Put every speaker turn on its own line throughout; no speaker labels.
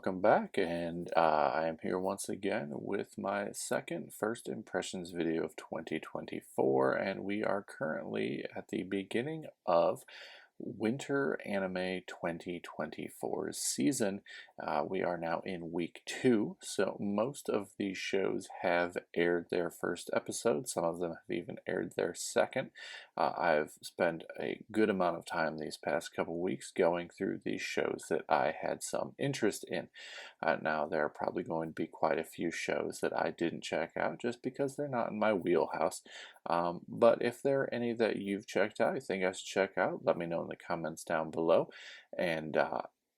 welcome back, and I am here once again with my second first impressions video of 2024, and we are currently at the beginning of Winter Anime 2024's season. We are now in week 2, so most of these shows have aired their first episode. Some of them have even aired their second. I've spent a good amount of time these past couple weeks going through these shows that I had some interest in. Now, there are probably going to be quite a few shows that I didn't check out just because they're not in my wheelhouse. But if there are any that you've checked out, you think I should check out, let me know in the comments down below. And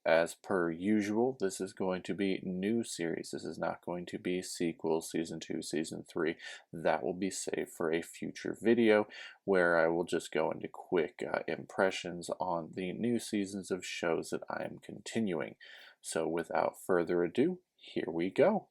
as per usual, this is going to be new series. This is not going to be sequels, season 2, season 3. That will be saved for a future video where I will just go into quick impressions on the new seasons of shows that I am continuing. So without further ado, here we go.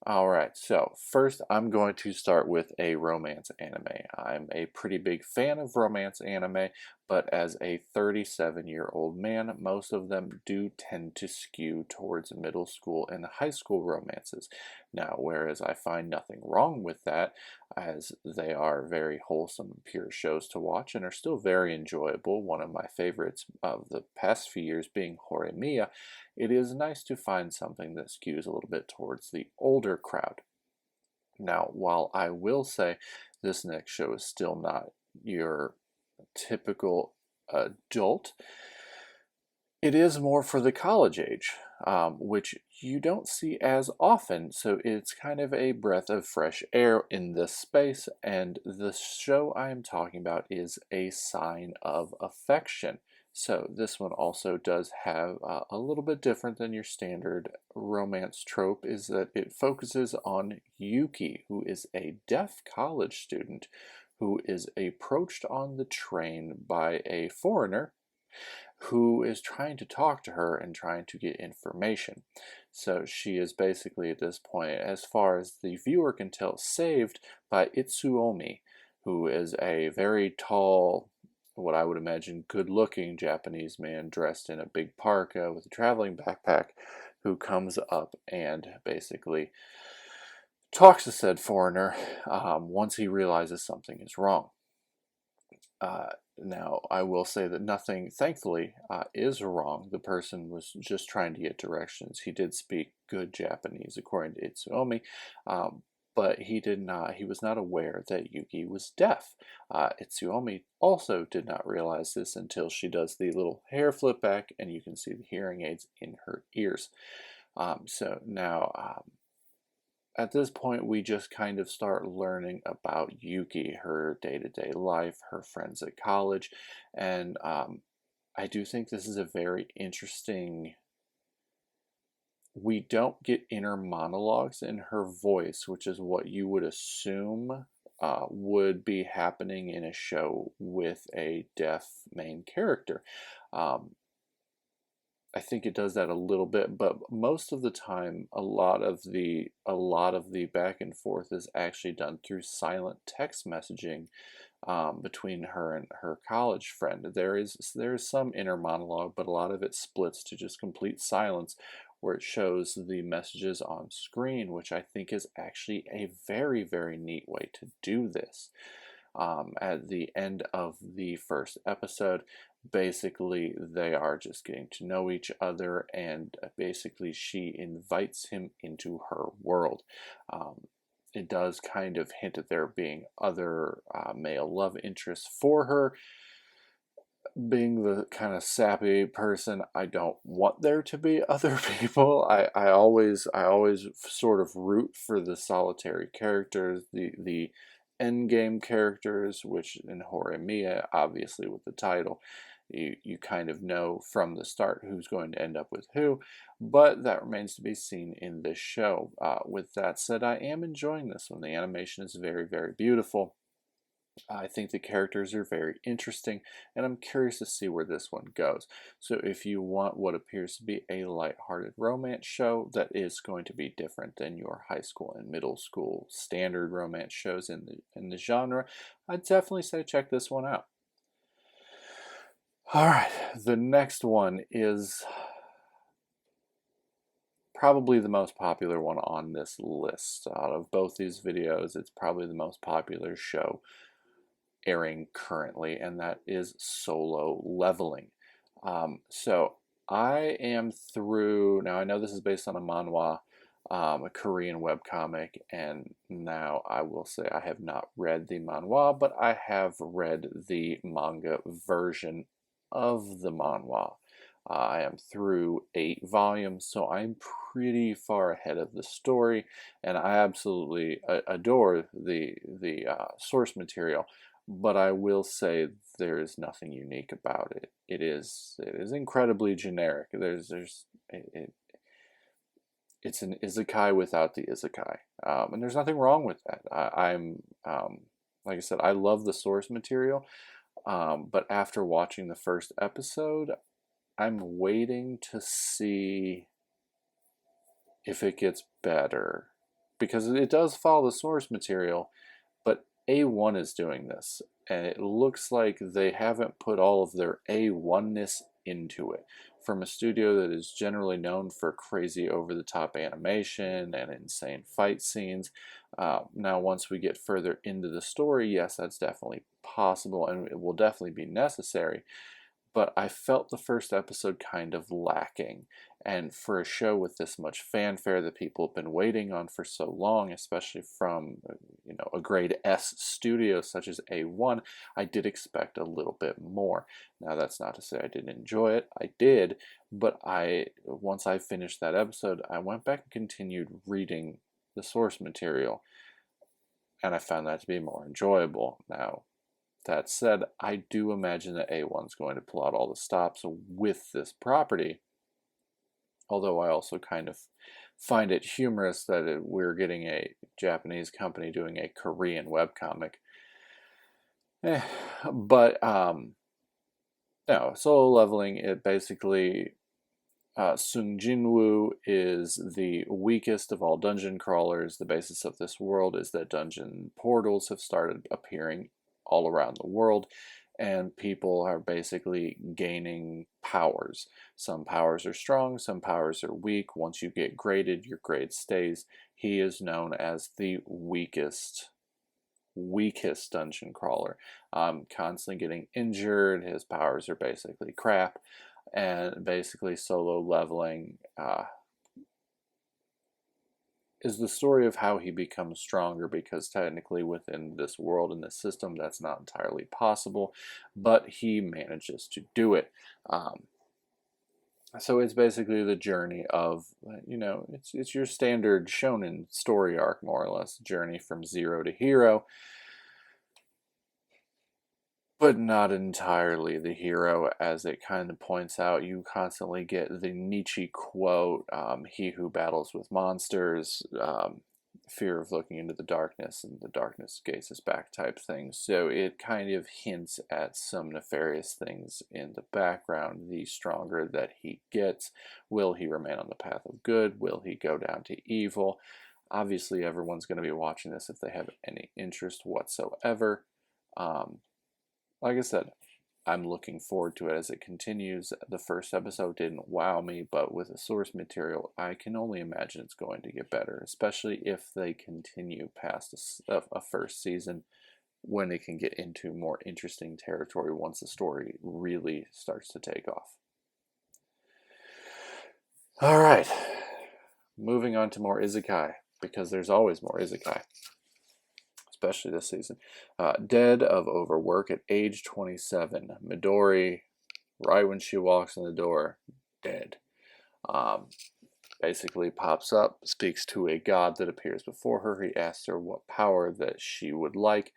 Alright, so first I'm going to start with a romance anime. I'm a pretty big fan of romance anime, but as a 37-year-old man, most of them do tend to skew towards middle school and high school romances. Now, whereas I find nothing wrong with that, as they are very wholesome, pure shows to watch and are still very enjoyable, one of my favorites of the past few years being Horimiya, it is nice to find something that skews a little bit towards the older crowd. Now, while I will say this next show is still not your typical adult, it is more for the college age, which you don't see as often, so it's kind of a breath of fresh air in this space, and the show I am talking about is A Sign of Affection. So this one also does have a little bit different than your standard romance trope, is that it focuses on Yuki, who is a deaf college student who is approached on the train by a foreigner who is trying to talk to her and trying to get information. So she is basically at this point, as far as the viewer can tell, saved by Itsuomi, who is a very tall, what I would imagine good-looking Japanese man dressed in a big parka with a traveling backpack, who comes up and basically talks to said foreigner once he realizes something is wrong. Now, I will say that nothing, thankfully, is wrong. The person was just trying to get directions. He did speak good Japanese, according to Itsuomi, but he was not aware that Yuki was deaf. Itsuomi also did not realize this until she does the little hair flip back, and you can see the hearing aids in her ears. So now, at this point, we just kind of start learning about Yuki, her day-to-day life, her friends at college, and I do think this is a very interesting. We don't get inner monologues in her voice, which is what you would assume would be happening in a show with a deaf main character. I think it does that a little bit, but most of the time, a lot of the back and forth is actually done through silent text messaging between her and her college friend. There is some inner monologue, but a lot of it splits to just complete silence, where it shows the messages on screen, which I think is actually a very, very neat way to do this. At the end of the first episode, basically they are just getting to know each other, and basically she invites him into her world. It does kind of hint at there being other male love interests for her. Being the kind of sappy person, I don't want there to be other people. I always sort of root for the solitary characters, the endgame characters, which in Horimiya, obviously with the title, you kind of know from the start who's going to end up with who, but that remains to be seen in this show. With that said, I am enjoying this one. The animation is very, very beautiful. I think the characters are very interesting, and I'm curious to see where this one goes. So if you want what appears to be a lighthearted romance show that is going to be different than your high school and middle school standard romance shows in the genre, I'd definitely say check this one out. All right, the next one is probably the most popular one on this list. Out of both these videos, it's probably the most popular show airing currently, and that is Solo Leveling. So I am through, now I know this is based on a manhwa, a Korean webcomic, and now I will say I have not read the manhwa, but I have read the manga version of the manhwa. I am through 8 volumes, so I'm pretty far ahead of the story, and I absolutely adore the source material. But I will say there is nothing unique about it. It is incredibly generic. It's an isekai without the isekai, and there's nothing wrong with that. I'm like I said, I love the source material, but after watching the first episode, I'm waiting to see if it gets better, because it does follow the source material, but A1 is doing this, and it looks like they haven't put all of their A1-ness into it. From a studio that is generally known for crazy over-the-top animation and insane fight scenes. Now, once we get further into the story, yes, that's definitely possible, and it will definitely be necessary. But I felt the first episode kind of lacking. And for a show with this much fanfare that people have been waiting on for so long, especially from a grade S studio such as A1, I did expect a little bit more. Now that's not to say I didn't enjoy it. I did, but once I finished that episode, I went back and continued reading the source material, and I found that to be more enjoyable. Now, that said, I do imagine that A1's going to pull out all the stops with this property, although I also kind of find it humorous that we're getting a Japanese company doing a Korean webcomic. But, no, Solo Leveling, it basically, Sung Jinwoo is the weakest of all dungeon crawlers. The basis of this world is that dungeon portals have started appearing all around the world, and people are basically gaining powers. Some powers are strong, some powers are weak. Once you get graded, your grade stays. He is known as the weakest dungeon crawler. Constantly getting injured, his powers are basically crap, and basically Solo Leveling is the story of how he becomes stronger, because technically within this world and this system that's not entirely possible, but he manages to do it. So it's basically the journey of, it's your standard shonen story arc, more or less, journey from zero to hero, but not entirely the hero, as it kind of points out. You constantly get the Nietzsche quote, he who battles with monsters, fear of looking into the darkness, and the darkness gazes back type thing. So it kind of hints at some nefarious things in the background. The stronger that he gets, will he remain on the path of good? Will he go down to evil? Obviously, everyone's going to be watching this if they have any interest whatsoever. Like I said, I'm looking forward to it as it continues. The first episode didn't wow me, but with the source material, I can only imagine it's going to get better, especially if they continue past a first season, when it can get into more interesting territory once the story really starts to take off. All right, moving on to more isekai, because there's always more isekai, especially this season. Dead of overwork at age 27. Midori, right when she walks in the door, dead. Basically pops up, speaks to a god that appears before her. He asks her what power that she would like.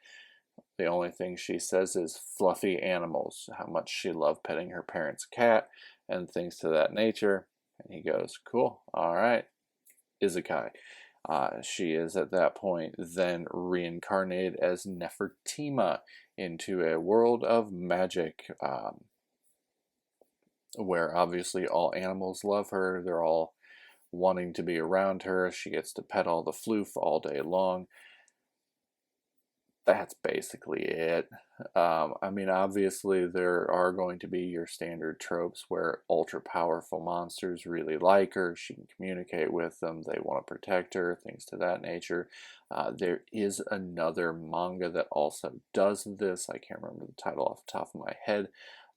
The only thing she says is fluffy animals, how much she loved petting her parents' cat, and things to that nature. And he goes, cool, all right, isekai. She is at that point then reincarnated as Nefertima into a world of magic, where obviously all animals love her. They're all wanting to be around her. She gets to pet all the floof all day long. that's basically it. I mean, obviously, there are going to be your standard tropes where ultra powerful monsters really like her, she can communicate with them, they want to protect her, things to that nature. There is another manga that also does this. I can't remember the title off the top of my head,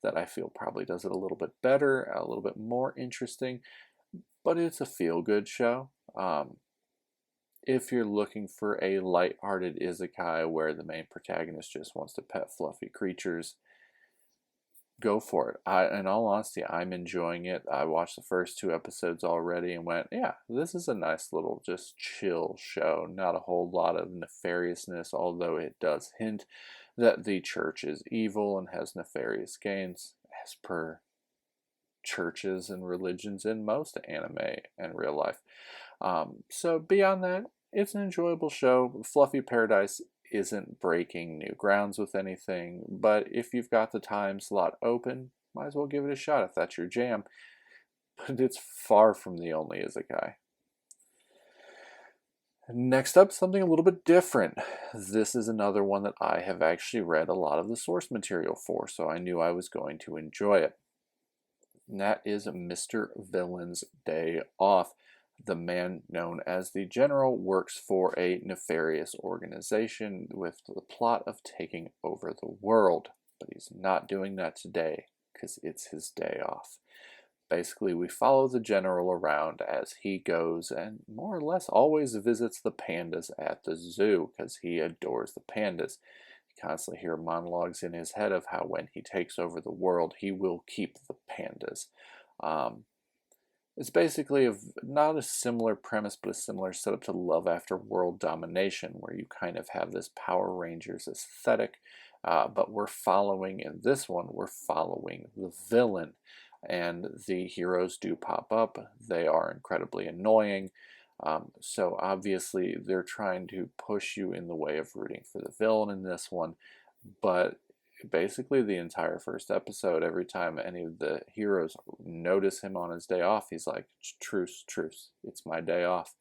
that I feel probably does it a little bit better, a little bit more interesting, but it's a feel-good show. If you're looking for a light-hearted isekai where the main protagonist just wants to pet fluffy creatures, go for it. In all honesty, I'm enjoying it. I watched the first 2 episodes already and went, yeah, this is a nice little just chill show. Not a whole lot of nefariousness, although it does hint that the church is evil and has nefarious gains, as per churches and religions in most anime and real life. So beyond that, it's an enjoyable show. Fluffy Paradise isn't breaking new grounds with anything, but if you've got the time slot open, might as well give it a shot if that's your jam. But it's far from the only isekai. Next up, something a little bit different. This is another one that I have actually read a lot of the source material for, so I knew I was going to enjoy it. And that is Mr. Villain's Day Off. The man known as the General works for a nefarious organization with the plot of taking over the world. But he's not doing that today because it's his day off. Basically, we follow the General around as he goes and more or less always visits the pandas at the zoo because he adores the pandas. You constantly hear monologues in his head of how when he takes over the world, he will keep the pandas. It's basically not a similar premise, but a similar setup to Love After World Domination, where you kind of have this Power Rangers aesthetic, but in this one, we're following the villain, and the heroes do pop up. They are incredibly annoying, so obviously they're trying to push you in the way of rooting for the villain in this one, but basically the entire first episode, every time any of the heroes notice him on his day off, he's like, truce, truce, it's my day off.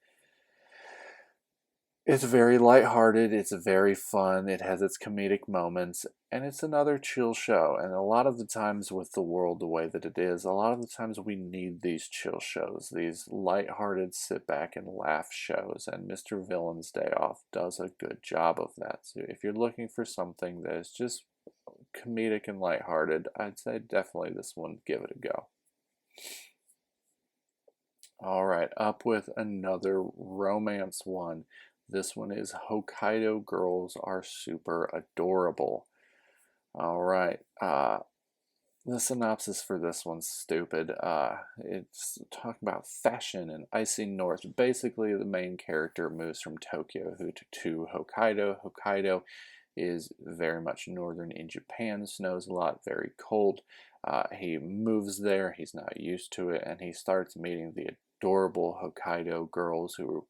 It's very lighthearted, it's very fun, it has its comedic moments, and it's another chill show. And a lot of the times with the world the way that it is, a lot of the times we need these chill shows, these lighthearted sit back and laugh shows, and Mr. Villain's Day Off does a good job of that. So if you're looking for something that is just comedic and lighthearted, I'd say definitely this one, give it a go. Alright, up with another romance one. This one is Hokkaido Girls Are Super Adorable. Alright, the synopsis for this one's stupid. It's talking about fashion and icy north. Basically, the main character moves from Tokyo to Hokkaido. Hokkaido is very much northern in Japan, snows a lot, very cold. He moves there, he's not used to it, and he starts meeting the adorable Hokkaido girls who,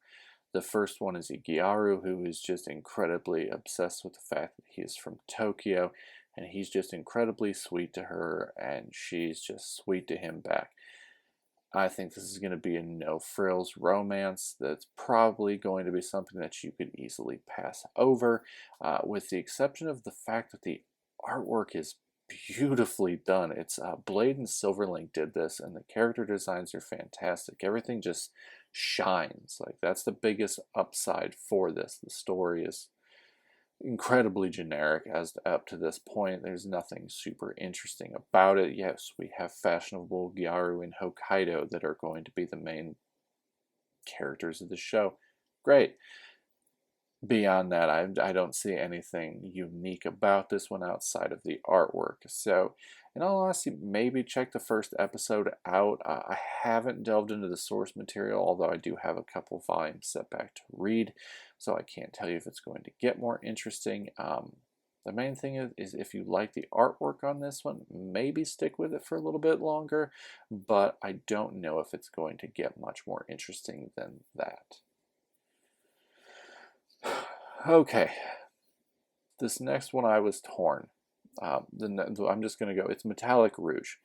the first one is Igiaru, who is just incredibly obsessed with the fact that he is from Tokyo, and he's just incredibly sweet to her, and she's just sweet to him back. I think this is going to be a no-frills romance that's probably going to be something that you could easily pass over, with the exception of the fact that the artwork is beautifully done. It's Blade and Silverlink did this, and the character designs are fantastic. Everything just shines. Like, that's the biggest upside for this. The story is incredibly generic as up to this point. There's nothing super interesting about it. Yes, we have fashionable Gyaru and Hokkaido that are going to be the main characters of the show. Great. Beyond that, I don't see anything unique about this one outside of the artwork. So, in all honesty, maybe check the first episode out. I haven't delved into the source material, although I do have a couple volumes set back to read, so I can't tell you if it's going to get more interesting. The main thing is if you like the artwork on this one, maybe stick with it for a little bit longer, but I don't know if it's going to get much more interesting than that. Okay, this next one I was torn. I'm just going to go, it's metallicrouge.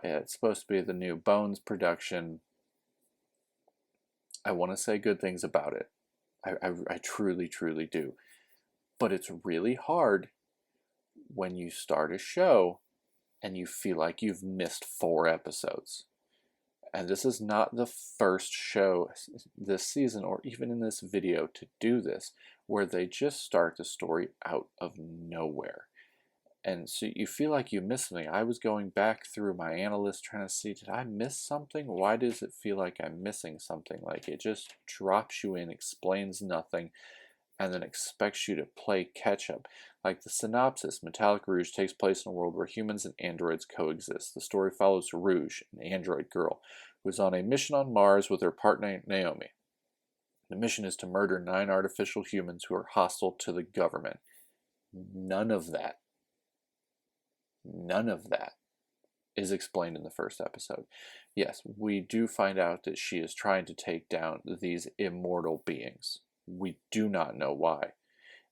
It's supposed to be the new Bones production. I want to say good things about it. I truly, truly do. But it's really hard when you start a show and you feel like you've missed 4 episodes. And this is not the first show this season or even in this video to do this, where they just start the story out of nowhere. And so you feel like you missed something. I was going back through my analyst trying to see, did I miss something? Why does it feel like I'm missing something? Like it just drops you in, explains nothing, and then expects you to play catch up. Like the synopsis, Metallicrouge takes place in a world where humans and androids coexist. The story follows Rouge, an android girl, who is on a mission on Mars with her partner Naomi. The mission is to murder 9 artificial humans who are hostile to the government. None of that is explained in the first episode. Yes, we do find out that she is trying to take down these immortal beings. We do not know why.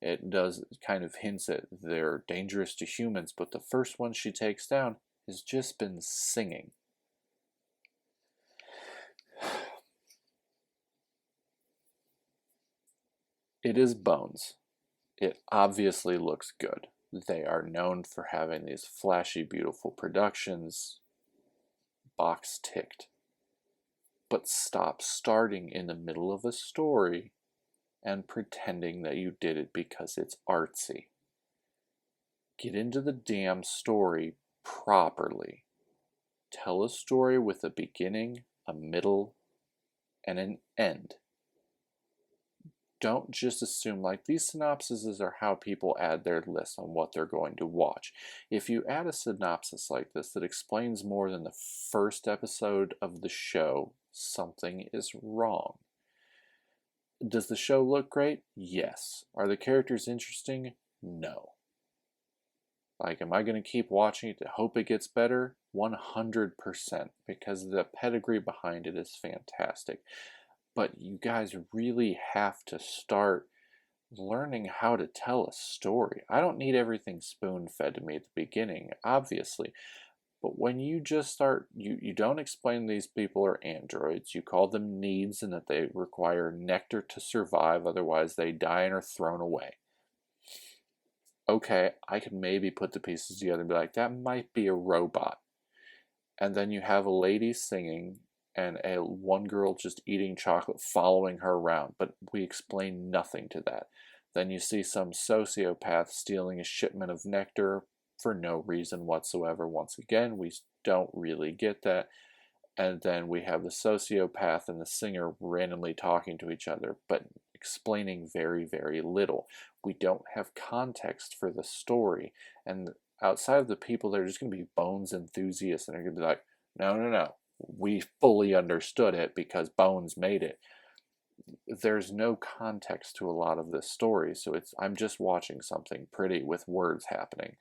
It does kind of hints at they're dangerous to humans, but the first one she takes down has just been singing. It is Bones. It obviously looks good. They are known for having these flashy, beautiful productions. Box ticked. But stop starting in the middle of a story and pretending that you did it because it's artsy. Get into the damn story properly. Tell a story with a beginning, a middle, and an end. Don't just assume like these synopsises are how people add their list on what they're going to watch. If you add a synopsis like this that explains more than the first episode of the show, something is wrong. Does the show look great? Yes. Are the characters interesting? No. Like, am I going to keep watching it to hope it gets better? 100%, because the pedigree behind it is fantastic. But you guys really have to start learning how to tell a story. I don't need everything spoon-fed to me at the beginning, obviously. But when you just start, you don't explain these people are androids. You call them needs and that they require nectar to survive, otherwise they die and are thrown away. Okay, I can maybe put the pieces together and be like, that might be a robot. And then you have a lady singing and one girl just eating chocolate following her around, but we explain nothing to that. Then you see some sociopath stealing a shipment of nectar for no reason whatsoever. Once again, we don't really get that. And then we have the sociopath and the singer randomly talking to each other, but explaining very, very little. We don't have context for the story. And outside of the people that are just going to be Bones enthusiasts and are going to be like, no, we fully understood it because Bones made it. There's no context to a lot of this story, so I'm just watching something pretty with words happening,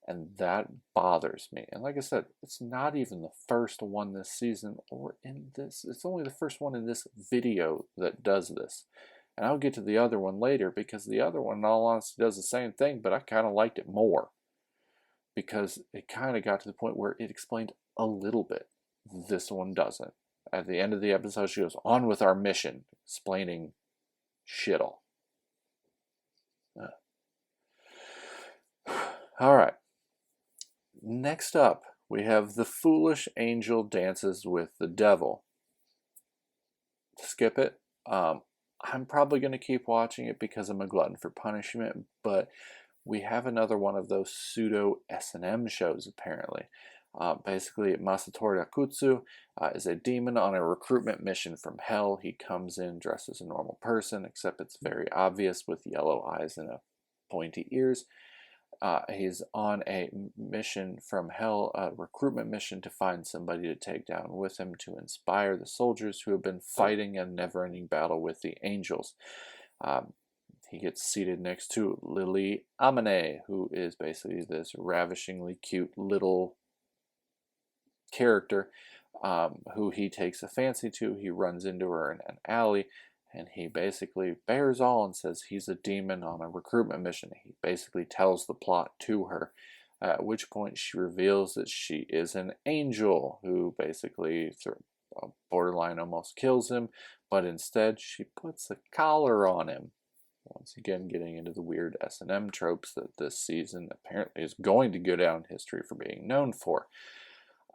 and that bothers me. And like I said, it's not even the first one this season or in this. It's only the first one in this video that does this. And I'll get to the other one later, because the other one, in all honesty, does the same thing, but I kind of liked it more because it kind of got to the point where it explained a little bit. This one doesn't. At the end of the episode, she goes, on with our mission, explaining shit all. Alright. Next up, we have the foolish angel dances with the devil. Skip it. I'm probably going to keep watching it because I'm a glutton for punishment, but we have another one of those pseudo S&M shows, apparently. Basically, Masatori Akutsu is a demon on a recruitment mission from hell. He comes in dressed as a normal person, except it's very obvious with yellow eyes and pointy ears. He's on a mission from hell, a recruitment mission to find somebody to take down with him to inspire the soldiers who have been fighting a never-ending battle with the angels. He gets seated next to Lily Amane, who is basically this ravishingly cute little character who he takes a fancy to. He runs into her in an alley, and he basically bears all and says he's a demon on a recruitment mission. He basically tells the plot to her, at which point she reveals that she is an angel who basically borderline almost kills him, but instead she puts a collar on him. Once again, getting into the weird S&M tropes that this season apparently is going to go down in history for being known for.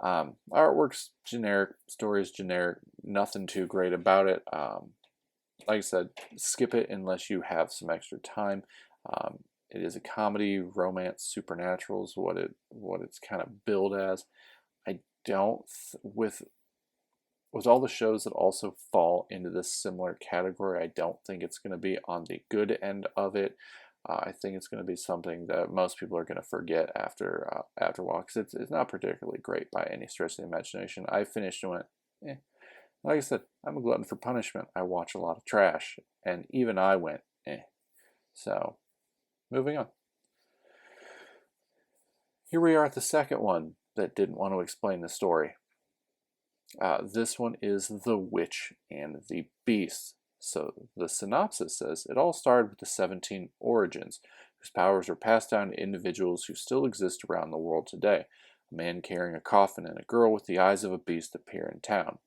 Artwork's generic, story's generic, nothing too great about it. Like I said, skip it unless you have some extra time. It is a comedy, romance, supernatural is what it's kind of billed as. I don't, with all the shows that also fall into this similar category, I don't think it's going to be on the good end of it. I think it's going to be something that most people are going to forget after a while, because it's not particularly great by any stretch of the imagination. I finished and went, eh. Like I said, I'm a glutton for punishment. I watch a lot of trash, and even I went, eh. So, moving on. Here we are at the second one that didn't want to explain the story. This one is The Witch and the Beast. So the synopsis says, it all started with the 17 origins, whose powers were passed down to individuals who still exist around the world today. A man carrying a coffin and a girl with the eyes of a beast appear in town.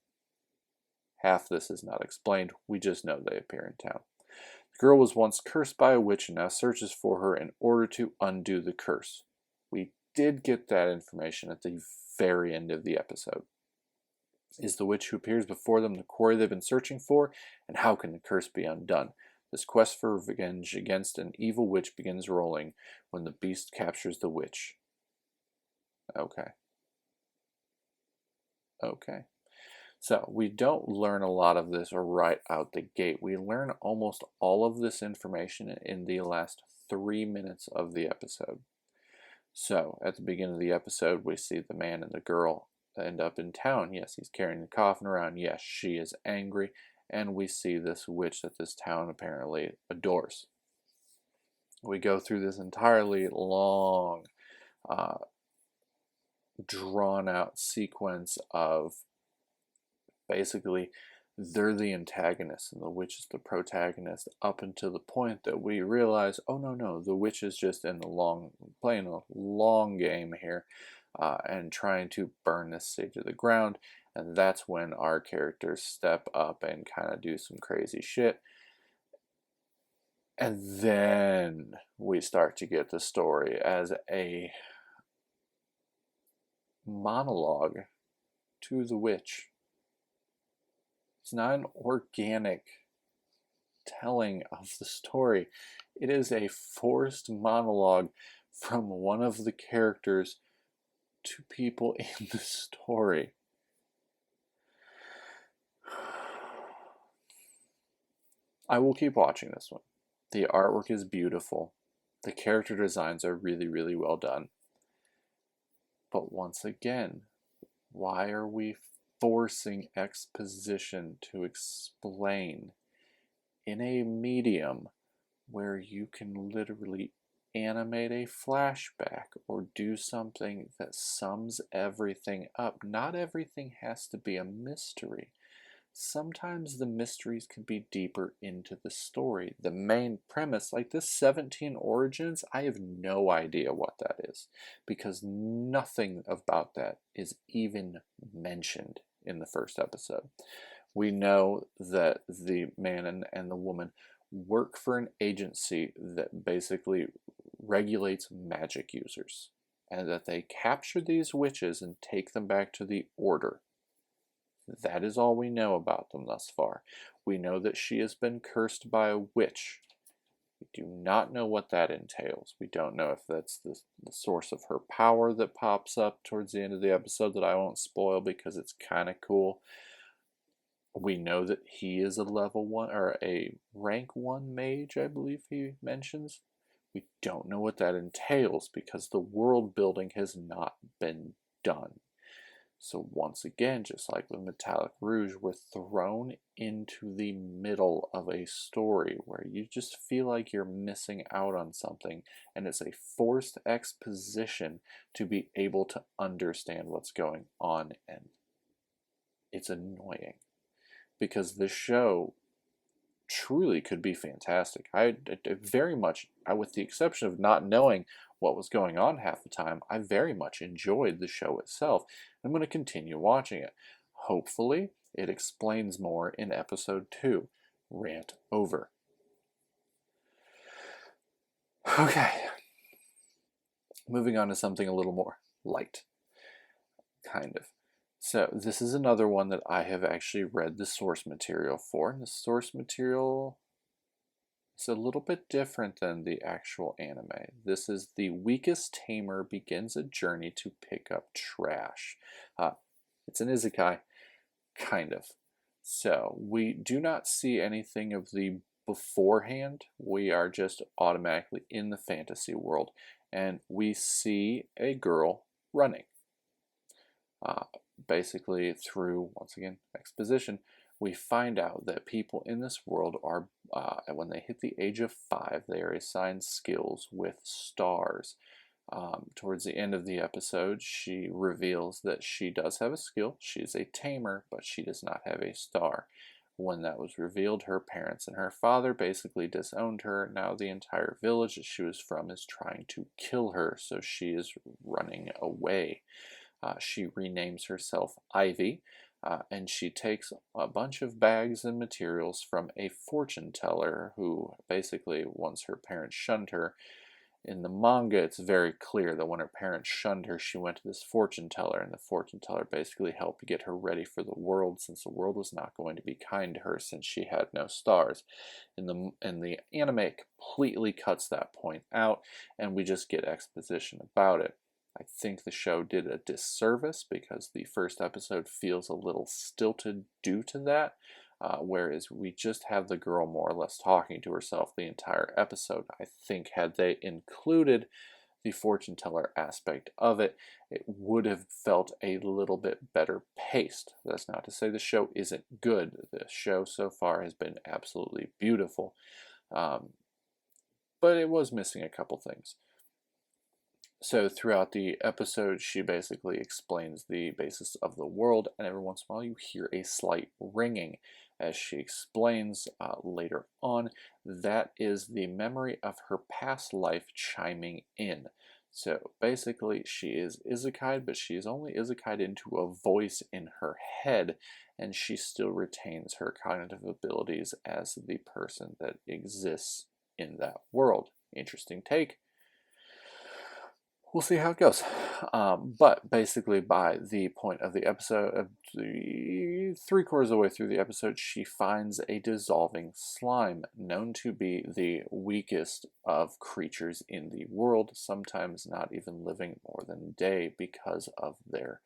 Half this is not explained, we just know they appear in town. The girl was once cursed by a witch and now searches for her in order to undo the curse. We did get that information at the very end of the episode. Is the witch who appears before them the quarry they've been searching for? And how can the curse be undone? This quest for revenge against an evil witch begins rolling when the beast captures the witch. Okay. So we don't learn a lot of this right out the gate. We learn almost all of this information in the last 3 minutes of the episode. So at the beginning of the episode, we see the man and the girl end up in town. Yes, he's carrying the coffin around. Yes, she is angry. And we see this witch that this town apparently adores. We go through this entirely long, drawn-out sequence of basically they're the antagonist and the witch is the protagonist, up until the point that we realize, oh no, the witch is just playing a long game here. And trying to burn this city to the ground, and that's when our characters step up and kind of do some crazy shit. And then we start to get the story as a monologue to the witch. It's not an organic telling of the story. It is a forced monologue from one of the characters to people in the story. I will keep watching this one. The artwork is beautiful. The character designs are really, really well done. But once again, why are we forcing exposition to explain in a medium where you can literally animate a flashback or do something that sums everything up? Not everything has to be a mystery. Sometimes the mysteries can be deeper into the story. The main premise, like this 17 origins, I have no idea what that is, because nothing about that is even mentioned in the first episode. We know that the man and the woman work for an agency that basically regulates magic users, and that they capture these witches and take them back to the Order. That is all we know about them thus far. We know that she has been cursed by a witch. We do not know what that entails. We don't know if that's the source of her power that pops up towards the end of the episode that I won't spoil because it's kind of cool. We know that he is a level 1 or a rank 1 mage, I believe he mentions. We don't know what that entails because the world building has not been done. So once again, just like with metallicrouge, we're thrown into the middle of a story where you just feel like you're missing out on something, and it's a forced exposition to be able to understand what's going on, and it's annoying because this show truly could be fantastic. I very much, with the exception of not knowing what was going on half the time, I very much enjoyed the show itself. I'm going to continue watching it. Hopefully, it explains more in episode 2. Rant over. Okay, moving on to something a little more light, kind of. So this is another one that I have actually read the source material for, and the source material is a little bit different than the actual anime. This is The Weakest Tamer Begins a Journey to Pick Up Trash. It's an isekai, kind of. So we do not see anything of the beforehand. We are just automatically in the fantasy world, and we see a girl running. Basically, through, once again, exposition, we find out that people in this world are, when they hit the age of 5, they are assigned skills with stars. Towards the end of the episode, she reveals that she does have a skill. She is a tamer, but she does not have a star. When that was revealed, her parents and her father basically disowned her. Now the entire village that she was from is trying to kill her, so she is running away. She renames herself Ivy, and she takes a bunch of bags and materials from a fortune teller who basically, once her parents shunned her, in the manga it's very clear that when her parents shunned her, she went to this fortune teller, and the fortune teller basically helped get her ready for the world, since the world was not going to be kind to her since she had no stars. In the anime, it completely cuts that point out, and we just get exposition about it. I think the show did a disservice because the first episode feels a little stilted due to that, whereas we just have the girl more or less talking to herself the entire episode. I think had they included the fortune teller aspect of it, it would have felt a little bit better paced. That's not to say the show isn't good. The show so far has been absolutely beautiful, but it was missing a couple things. So throughout the episode, she basically explains the basis of the world, and every once in a while you hear a slight ringing. As she explains later on, that is the memory of her past life chiming in. So basically, she is isekai'd, but she is only isekai'd into a voice in her head, and she still retains her cognitive abilities as the person that exists in that world. Interesting take. We'll see how it goes. But basically, by the point of the episode, three-quarters of the way through the episode, she finds a dissolving slime, known to be the weakest of creatures in the world, sometimes not even living more than a day because of their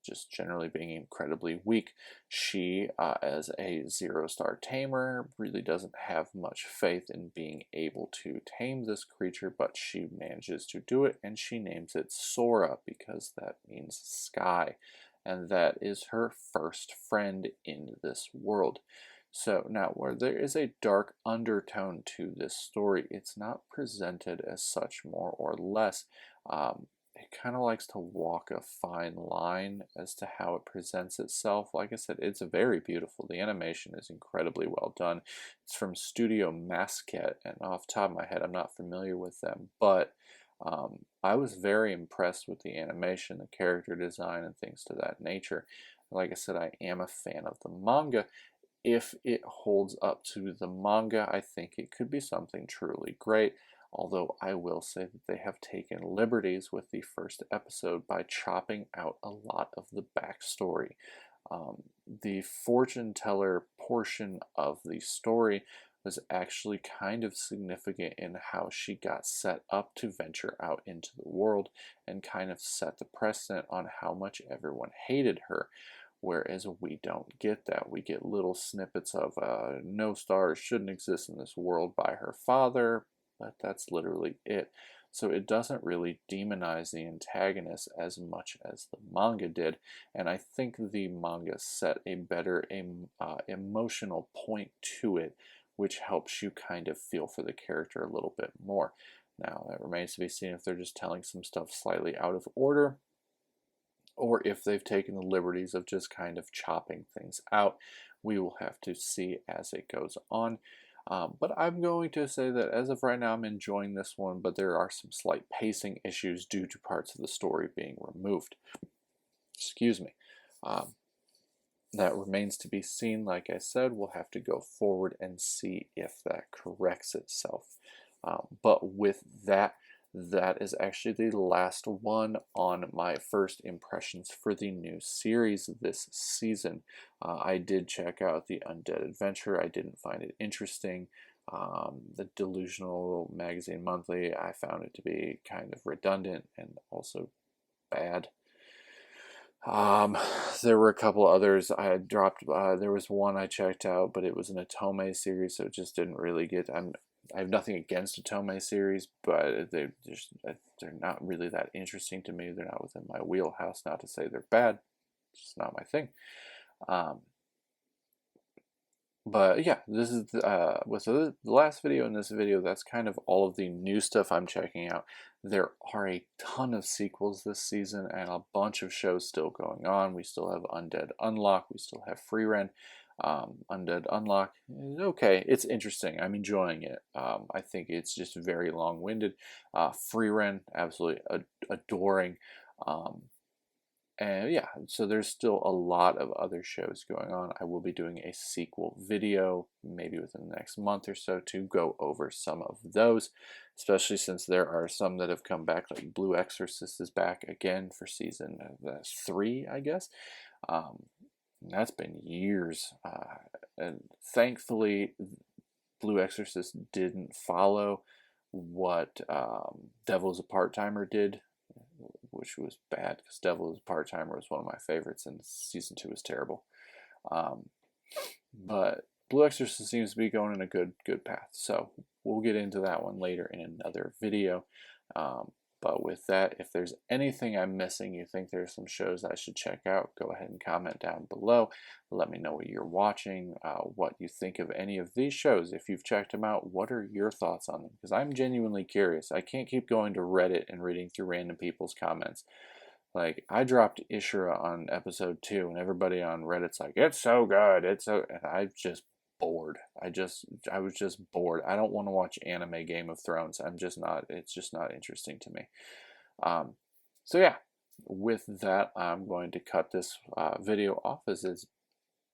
just generally being incredibly weak. She, as a 0-star tamer, really doesn't have much faith in being able to tame this creature, but she manages to do it, and she names it Sora because that means sky, and that is her first friend in this world. So now, where there is a dark undertone to this story, it's not presented as such, more or less. It kind of likes to walk a fine line as to how it presents itself. Like I said, it's very beautiful. The animation is incredibly well done. It's from Studio Masquette, and off the top of my head, I'm not familiar with them, but I was very impressed with the animation, the character design, and things to that nature. Like I said, I am a fan of the manga. If it holds up to the manga, I think it could be something truly great. Although I will say that they have taken liberties with the first episode by chopping out a lot of the backstory. The fortune teller portion of the story was actually kind of significant in how she got set up to venture out into the world and kind of set the precedent on how much everyone hated her. Whereas we don't get that. We get little snippets of no stars shouldn't exist in this world by her father, but that's literally it. So it doesn't really demonize the antagonist as much as the manga did, and I think the manga set a better emotional point to it, which helps you kind of feel for the character a little bit more. Now, that remains to be seen if they're just telling some stuff slightly out of order, or if they've taken the liberties of just kind of chopping things out. We will have to see as it goes on. But I'm going to say that as of right now, I'm enjoying this one, but there are some slight pacing issues due to parts of the story being removed. Excuse me. That remains to be seen. Like I said, we'll have to go forward and see if that corrects itself. But with that, that is actually the last one on my first impressions for the new series this season. I did check out the Undead Adventure. I didn't find it interesting. The Delusional Magazine Monthly, I found it to be kind of redundant and also bad. There were a couple others I had dropped. There was one I checked out, but it was an Otome series, so it just didn't really get. I have nothing against Otome series, but they're not really that interesting to me. They're not within my wheelhouse. Not to say they're bad, it's just not my thing. But yeah, this is with the last video and this video, that's kind of all of the new stuff I'm checking out. There are a ton of sequels this season and a bunch of shows still going on. We still have Undead Unlock, we still have Freeren. Undead Unlock, okay, it's interesting. I'm enjoying it. I think it's just very long-winded. Freeren, absolutely adoring. And yeah, so there's still a lot of other shows going on. I will be doing a sequel video maybe within the next month or so to go over some of those, especially since there are some that have come back, like Blue Exorcist is back again for season 3, I guess. That's been years, and thankfully Blue Exorcist didn't follow what Devil is a Part-Timer did, which was bad because Devil is a Part-Timer was one of my favorites, and season 2 was terrible. But Blue Exorcist seems to be going in a good path, so we'll get into that one later in another video. But with that, if there's anything I'm missing, you think there's some shows I should check out, go ahead and comment down below. Let me know what you're watching, what you think of any of these shows. If you've checked them out, what are your thoughts on them? Because I'm genuinely curious. I can't keep going to Reddit and reading through random people's comments. Like, I dropped Ishura on episode 2, and everybody on Reddit's like, it's so good, it's so... And I just bored. I was just bored. I don't want to watch anime Game of Thrones. It's just not interesting to me. So yeah, with that, I'm going to cut this video off as it's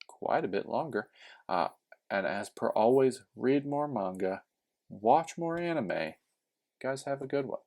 quite a bit longer. And as per always, read more manga, watch more anime. Guys, have a good one.